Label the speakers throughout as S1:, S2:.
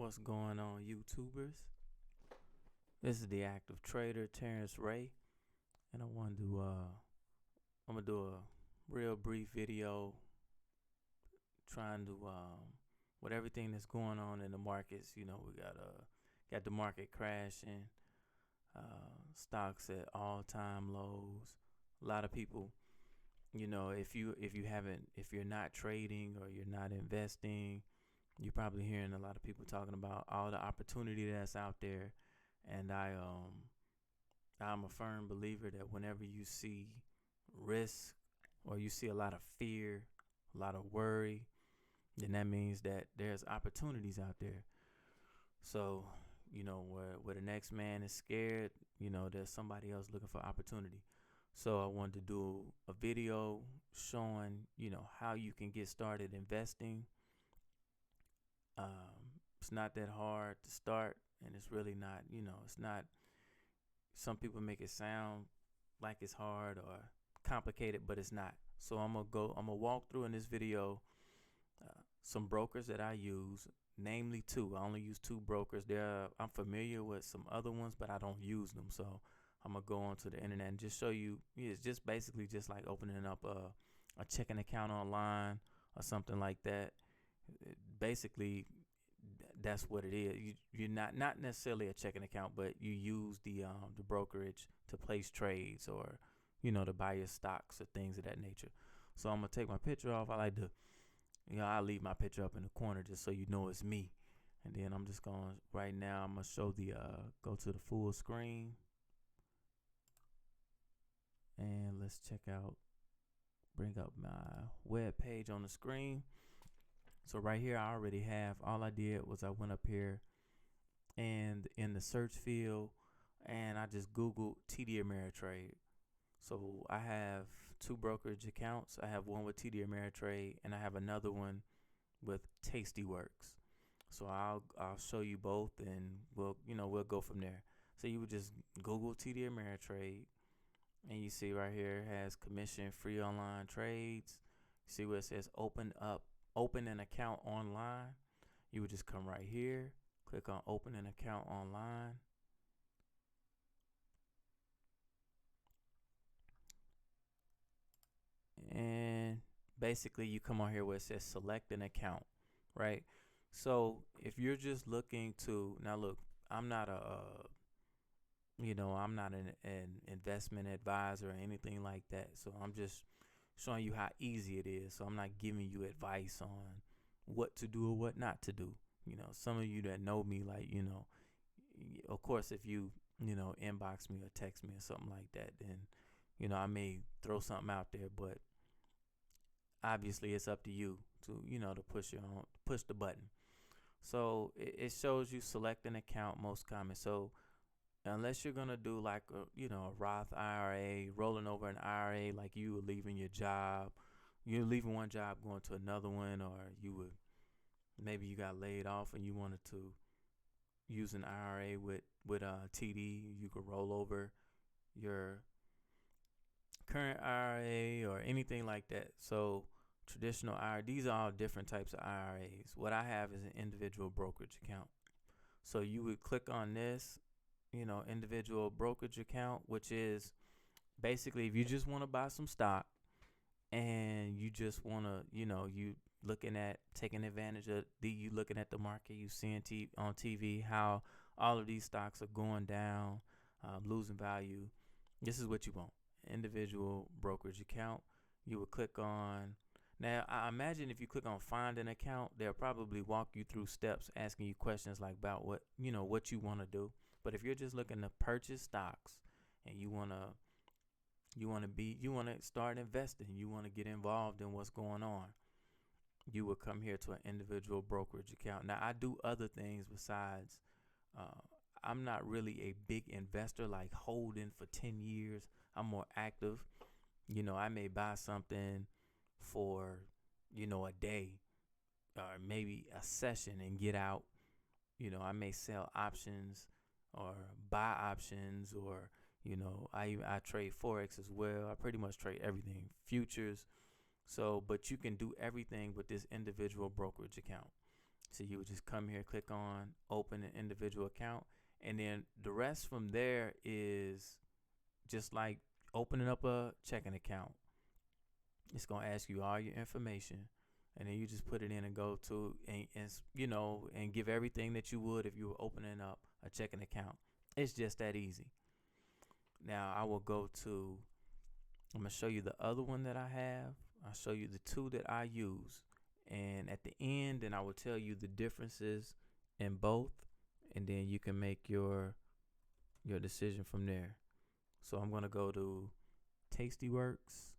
S1: What's going on, YouTubers? This is the active trader Terrence Ray, and I'm gonna do a real brief video trying to with everything that's going on in the markets. We got the market crashing, stocks at all-time lows. A lot of people, if you're not trading or you're not investing, you're probably hearing a lot of people talking about all the opportunity that's out there. And I'm a firm believer that whenever you see risk or you see a lot of fear, a lot of worry, then that means that there's opportunities out there. So, where the next man is scared, there's somebody else looking for opportunity. So I wanted to do a video showing, how you can get started investing. It's not that hard to start, and it's really not, it's not. Some people make it sound like it's hard or complicated, but it's not. So I'm gonna walk through in this video some brokers that I use, namely two. I only use two brokers. I'm familiar with some other ones, but I don't use them. So I'm gonna go onto the internet and just show you. It's just basically just like opening up a checking account online or something like that. Basically, that's what it is. You're not necessarily a checking account, but you use the brokerage to place trades or to buy your stocks or things of that nature. So I'm gonna take my picture off. I like to, I leave my picture up in the corner just so you know it's me. And then I'm just going right now. I'm gonna show the go to the full screen, and let's check out. Bring up my web page on the screen. So right here, I already have, all I did was I went up here and in the search field and I just Googled TD Ameritrade. So I have two brokerage accounts. I have one with TD Ameritrade and I have another one with Tastyworks. So I'll show you both and we'll go from there. So you would just Google TD Ameritrade and you see right here it has commission free online trades. See where it says open an account online. You would just come right here, click on open an account online. And basically you come on here where it says select an account, right? So if you're just looking to, now look, I'm not I'm not an investment advisor or anything like that. So I'm just showing you how easy it is. So I'm not giving you advice on what to do or what not to do. Some of you that know me, like, of course, if you, inbox me or text me or something like that, then, I may throw something out there, but obviously it's up to you to, to push the button. So it shows you select an account, most common. So unless you're going to do like a Roth IRA, rolling over an IRA, like you were leaving your job, you're leaving one job going to another one, or maybe you got laid off and you wanted to use an IRA with TD, you could roll over your current IRA or anything like that. So traditional IRA, these are all different types of IRAs. What I have is an individual brokerage account. So you would click on this, individual brokerage account, which is basically if you just want to buy some stock and you just want to, you looking at taking advantage of you looking at the market, you seeing on TV how all of these stocks are going down, losing value. This is what you want. Individual brokerage account. You would click on. Now, I imagine if you click on find an account, they'll probably walk you through steps, asking you questions like about what you want to do. But if you're just looking to purchase stocks and you want to start investing, you want to get involved in what's going on, you would come here to an individual brokerage account. Now, I do other things besides. I'm not really a big investor like holding for 10 years. I'm more active. I may buy something for, a day or maybe a session and get out. I may sell options or buy options or, I trade Forex as well. I pretty much trade everything, futures. So, but you can do everything with this individual brokerage account. So you would just come here, click on open an individual account, and then the rest from there is just like opening up a checking account. It's gonna ask you all your information, and then you just put it in and go to and give everything that you would if you were opening up a checking account. It's just that easy. Now I will go to. I'm gonna show you the other one that I have. I'll show you the two that I use, and at the end, then I will tell you the differences in both, and then you can make your decision from there. So I'm gonna go to Tastyworks.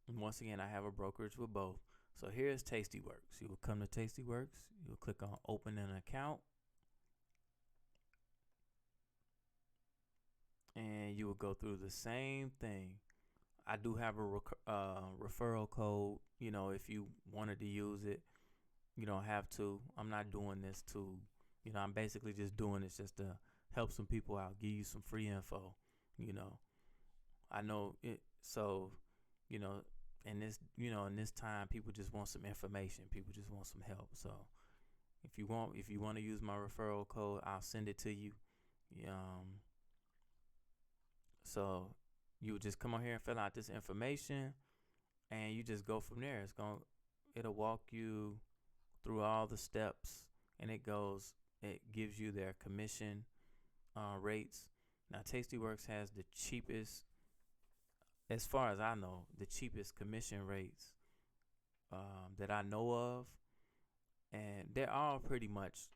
S1: And once again, I have a brokerage with both. So here's Tastyworks. You will come to Tastyworks. You'll click on open an account. And you will go through the same thing. I do have a referral code. If you wanted to use it, you don't have to. I'm not doing this to, I'm basically just doing this just to help some people out, give you some free info. I know it. So, you know, in this time, people just want some information. People just want some help. So, if you want to use my referral code, I'll send it to you. So you would just come on here and fill out this information, and you just go from there. It'll walk you through all the steps, and it gives you their commission rates. Now, Tastyworks has the cheapest, as far as I know, the cheapest commission rates that I know of, and they're all pretty much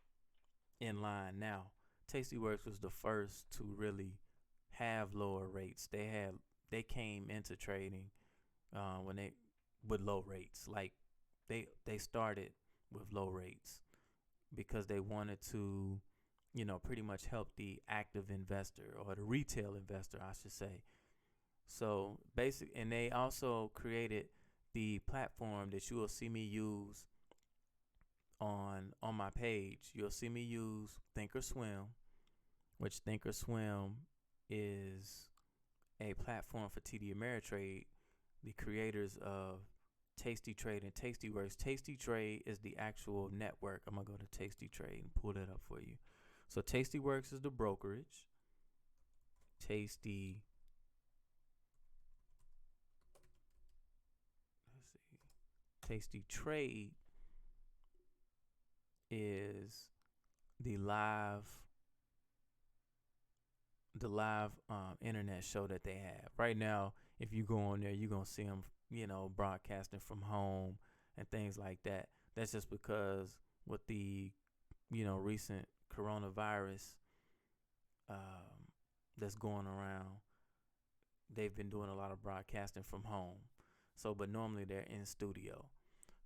S1: in line now. Tastyworks was the first to really have lower rates. They came into trading with low rates. Like they started with low rates because they wanted to, pretty much help the active investor, or the retail investor, I should say. So and they also created the platform that you will see me use on my page. You'll see me use Thinkorswim, which Thinkorswim is a platform for TD Ameritrade, the creators of Tasty Trade and Tastyworks. Tasty Trade is the actual network. I'm going to go to Tasty Trade and pull that up for you. So Tastyworks is the brokerage. Tasty Trade is the live internet show that they have right now. If you go on there, you're gonna see them, broadcasting from home and things like that. That's just because with the recent coronavirus that's going around, they've been doing a lot of broadcasting from home. So, but normally they're in studio.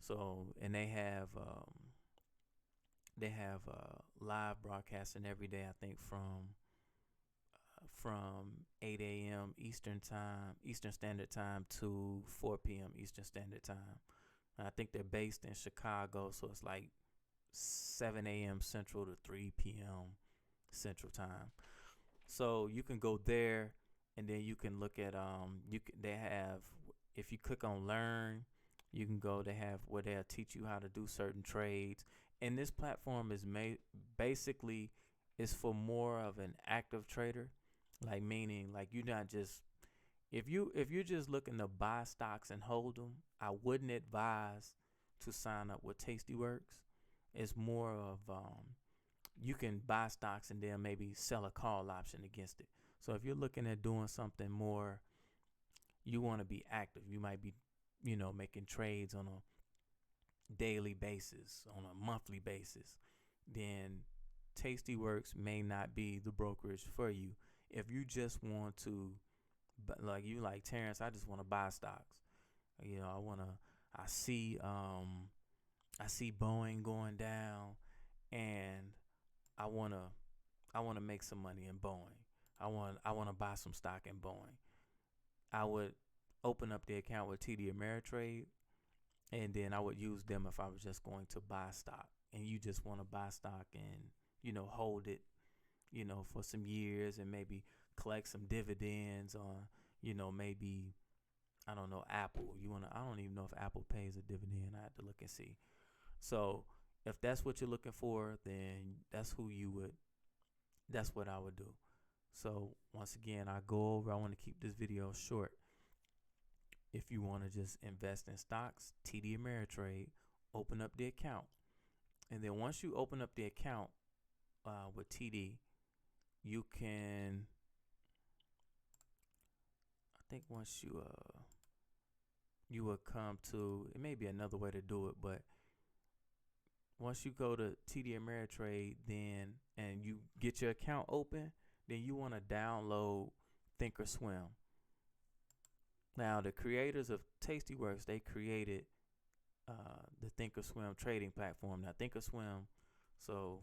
S1: So, and they have live broadcasting every day. I think from 8 a.m. Eastern Standard Time to 4 p.m. Eastern Standard Time. And I think they're based in Chicago, so it's like 7 a.m. Central to 3 p.m. Central Time. So you can go there, and then you can look at they have, if you click on Learn, you can go. They have where they'll teach you how to do certain trades. And this platform is basically is for more of an active trader. Like, meaning, like, you're not just, if you're just looking to buy stocks and hold them, I wouldn't advise to sign up with Tastyworks. It's more of you can buy stocks and then maybe sell a call option against it. So if you're looking at doing something more, you want to be active. You might be, making trades on a daily basis, on a monthly basis, then Tastyworks may not be the brokerage for you. If you just want to, like Terrence, I just want to buy stocks. I see Boeing going down, and I want to make some money in Boeing. I want to buy some stock in Boeing. I would open up the account with TD Ameritrade, and then I would use them if I was just going to buy stock. And you just want to buy stock and, hold it, for some years, and maybe collect some dividends on, maybe I don't know, Apple. I don't even know if Apple pays a dividend. I have to look and see. So if that's what you're looking for, then that's what I would do. So once again, I want to keep this video short. If you want to just invest in stocks, TD Ameritrade, open up the account. And then once you open up the account with TD, you can, I think once you will come to, it may be another way to do it, but once you go to TD Ameritrade, then, and you get your account open, then you want to download Thinkorswim. Now, the creators of Tastyworks, they created the Thinkorswim trading platform. Now, Thinkorswim, so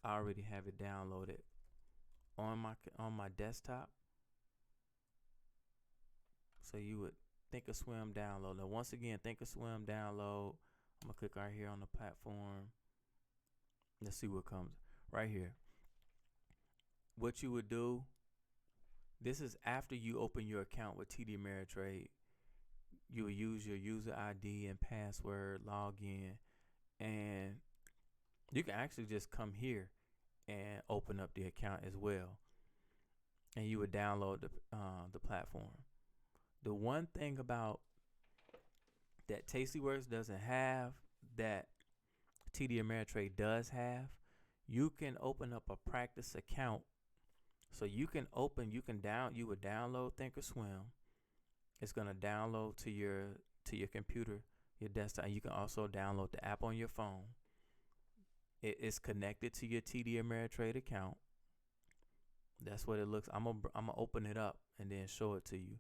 S1: I already have it downloaded on my desktop. So you would Thinkorswim download. Now, once again, Thinkorswim download. I'm gonna click right here on the platform. Let's see what comes right here. What you would do, this is after you open your account with TD Ameritrade. You will use your user ID and password, log in, and you can actually just come here and open up the account as well. And you would download the platform. The one thing about that Tastyworks doesn't have that TD Ameritrade does have, you can open up a practice account. So you would download Thinkorswim. It's gonna download to your computer, your desktop. You can also download the app on your phone. It's connected to your TD Ameritrade account. That's what it looks. I'm gonna open it up and then show it to you.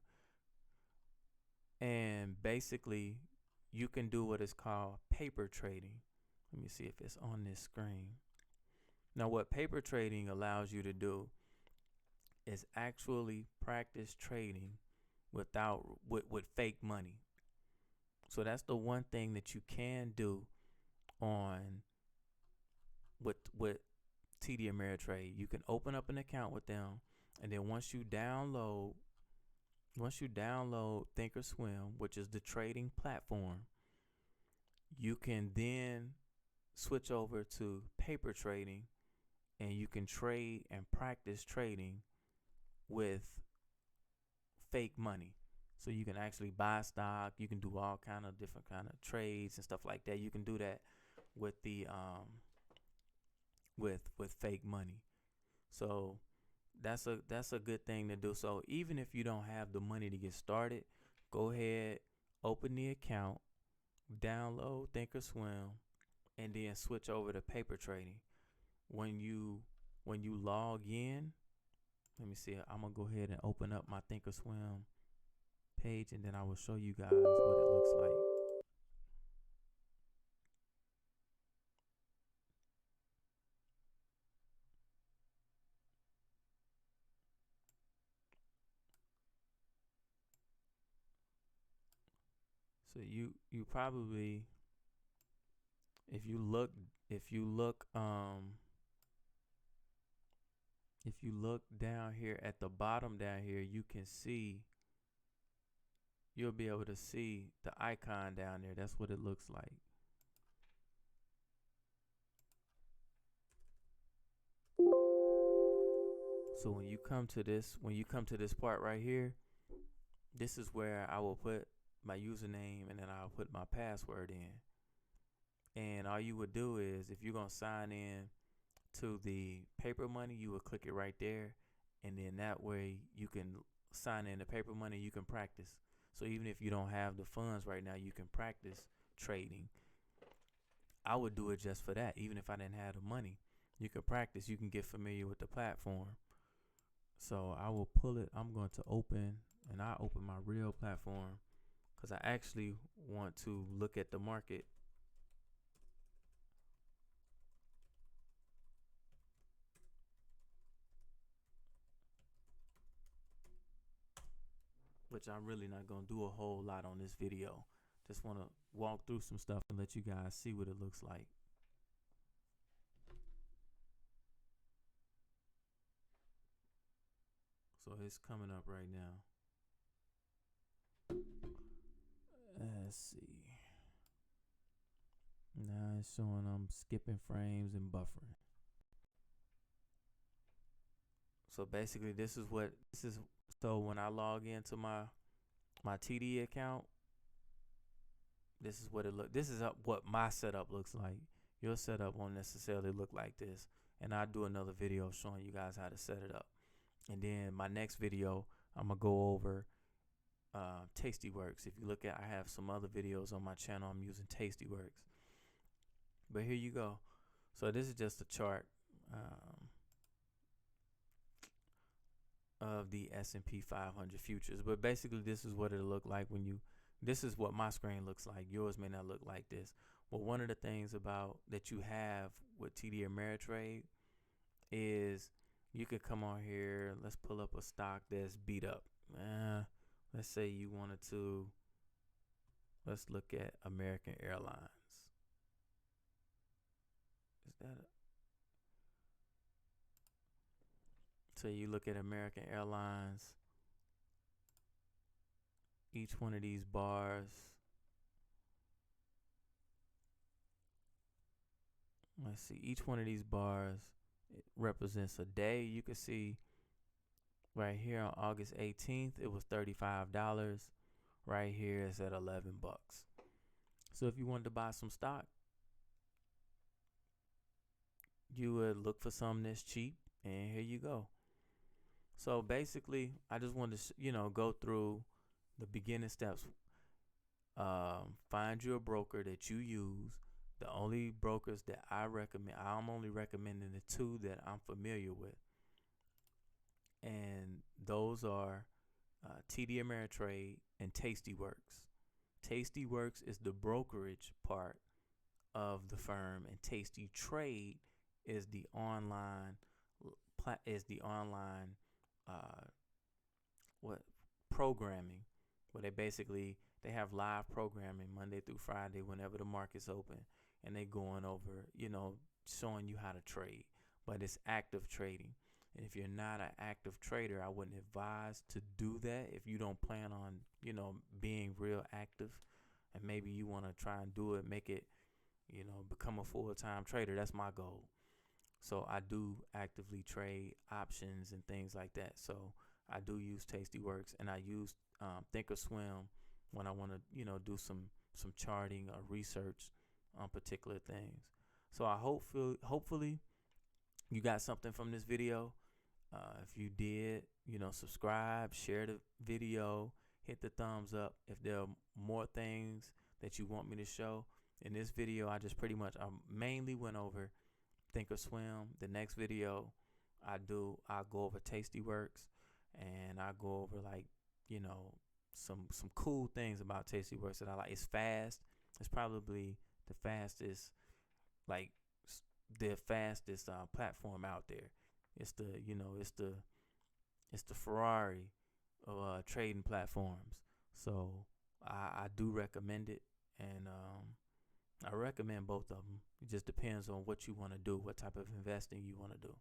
S1: And basically, you can do what is called paper trading. Let me see if it's on this screen. Now, what paper trading allows you to do is actually practice trading with fake money. So that's the one thing that you can do on with TD Ameritrade. You can open up an account with them, and then once you download Thinkorswim, which is the trading platform, you can then switch over to paper trading, and you can trade and practice trading with fake money. So you can actually buy stock. You can do all kind of different kind of trades and stuff like that. You can do that with the with fake money. So that's a good thing to do. So even if you don't have the money to get started, go ahead, open the account, download Thinkorswim, and then switch over to paper trading. When you log in, let me see. I'm gonna go ahead and open up my Thinkorswim page, and then I will show you guys what it looks like. So you probably, if you look down here at the bottom down here, you can see, you'll be able to see the icon down there. That's what it looks like. So when you come to this part right here, this is where I will put my username, and then I'll put my password in. And all you would do is, if you're gonna sign in to the paper money, you will click it right there, and then that way you can sign in to paper money. You can practice. So even if you don't have the funds right now, you can practice trading. I would do it just for that. Even if I didn't have the money, you can practice. You can get familiar with the platform. So I will pull it. I'm going to open my real platform, because I actually want to look at the market. Which I'm really not going to do a whole lot on this video. Just want to walk through some stuff and let you guys see what it looks like. So it's coming up right now. Let's see. Now it's showing I'm skipping frames and buffering. So basically, this is. So when I log into my TD account, this is what it look. This is what my setup looks like. Your setup won't necessarily look like this. And I'll do another video showing you guys how to set it up. And then my next video, I'm gonna go over Tastyworks. If you look at, I have some other videos on my channel. I'm using Tastyworks. But here you go. So this is just a chart of the S&P 500 futures. But basically, this is what it'll look like when you. This is what my screen looks like. Yours may not look like this. But one of the things about that you have with TD Ameritrade is you could come on here. Let's pull up a stock that's beat up. Let's say you wanted to. Let's look at American Airlines. Is that a, so you look at American Airlines. Each one of these bars. Let's see. Each one of these bars represents a day. You can see right here on August 18th, it was $35. Right here, it's at $11. So if you wanted to buy some stock, you would look for something that's cheap, and here you go. So basically, I just wanted to, go through the beginning steps. Find you a broker that you use. The only brokers that I recommend, I'm only recommending the two that I'm familiar with. And those are TD Ameritrade and Tastyworks. Tastyworks is the brokerage part of the firm, and Tastytrade is the online programming, where they have live programming Monday through Friday whenever the market's open, and they going over, showing you how to trade. But it's active trading. And if you're not an active trader, I wouldn't advise to do that if you don't plan on, being real active. And maybe you want to try and do it, make it, become a full-time trader. That's my goal. So I do actively trade options and things like that. So I do use Tastyworks, and I use Thinkorswim when I want to, do some charting or research on particular things. So I hopefully you got something from this video. If you did, subscribe, share the video, hit the thumbs up. If there are more things that you want me to show in this video, I mainly went over Thinkorswim. The next video I'll go over Tastyworks, and I go over some cool things about Tastyworks that I like. It's fast. It's probably the fastest platform out there. It's the Ferrari of trading platforms. So I do recommend it, and I recommend both of them. It just depends on what you want to do, what type of investing you want to do.